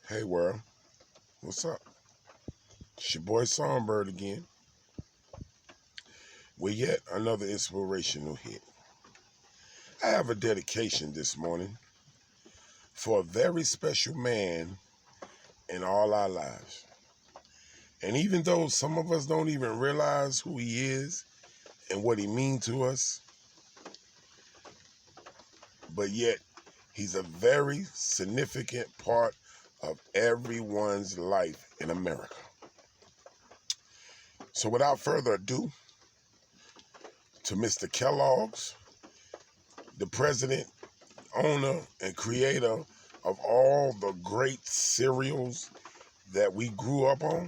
Hey world, what's up? It's your boy Songbird again with yet another inspirational hit. I have a dedication this morning for a very special man in all our lives. And even though some of us don't even realize who he is and what he means to us, but yet he's a very significant part of everyone's life in America. So without further ado, to Mr. Kellogg's, the president, owner, and creator of all the great cereals that we grew up on,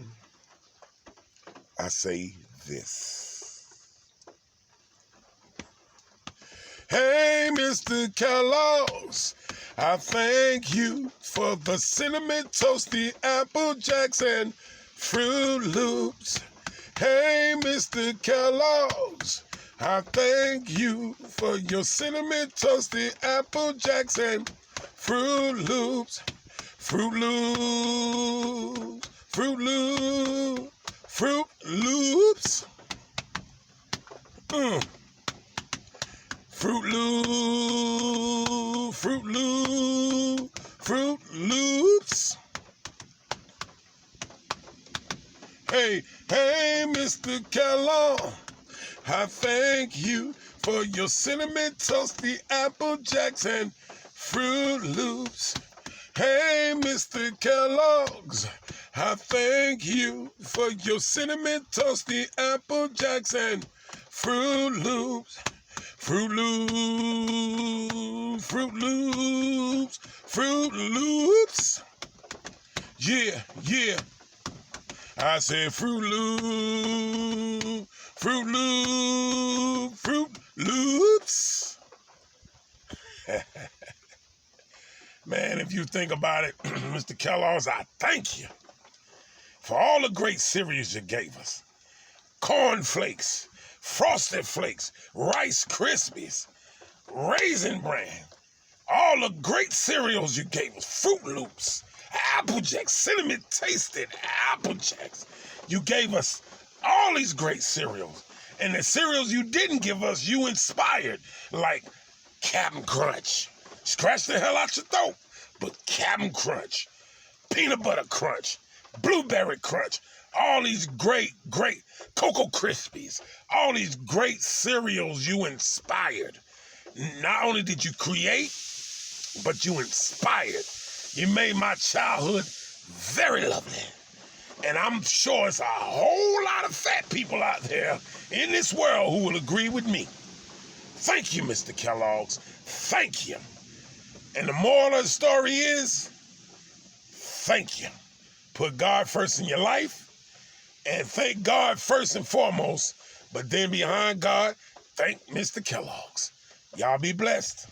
I say this. Hey, Mr. Kellogg's, I thank you for the cinnamon toasty Apple Jacks and Fruit Loops. Hey, Mr. Kelloggs, I thank you for your cinnamon toasty Apple Jacks and Fruit Loops. Fruit Loops, Fruit Loops, Fruit Loops. Fruit Loops, Fruit Loops, Fruit Loops. Hey, Mr. Kellogg, I thank you for your cinnamon toasty Apple Jacks and Fruit Loops. Hey, Mr. Kellogg's, I thank you for your cinnamon toasty Apple Jacks and Fruit Loops. Fruit Loops, Fruit Loops, Fruit Loops. Yeah. I said Fruit Loops, Fruit Loops, Fruit Loops. Man, if you think about it, Mr. Kellogg's, I thank you for all the great cereals you gave us. Corn Flakes, Frosted Flakes, Rice Krispies, Raisin Bran, all the great cereals you gave us. Fruit Loops, Apple Jacks, cinnamon tasted Apple Jacks. You gave us all these great cereals. And the cereals you didn't give us, you inspired, like Cap'n Crunch. Scratch the hell out your throat. But Cap'n Crunch, Peanut Butter Crunch, Blueberry Crunch, all these great Cocoa Krispies, all these great cereals you inspired. Not only did you create, but you inspired. You made my childhood very lovely. And I'm sure it's a whole lot of fat people out there in this world who will agree with me. Thank you, Mr. Kellogg's. Thank you. And the moral of the story is, thank you. Put God first in your life, and thank God first and foremost, but then behind God, thank Mr. Kellogg's. Y'all be blessed.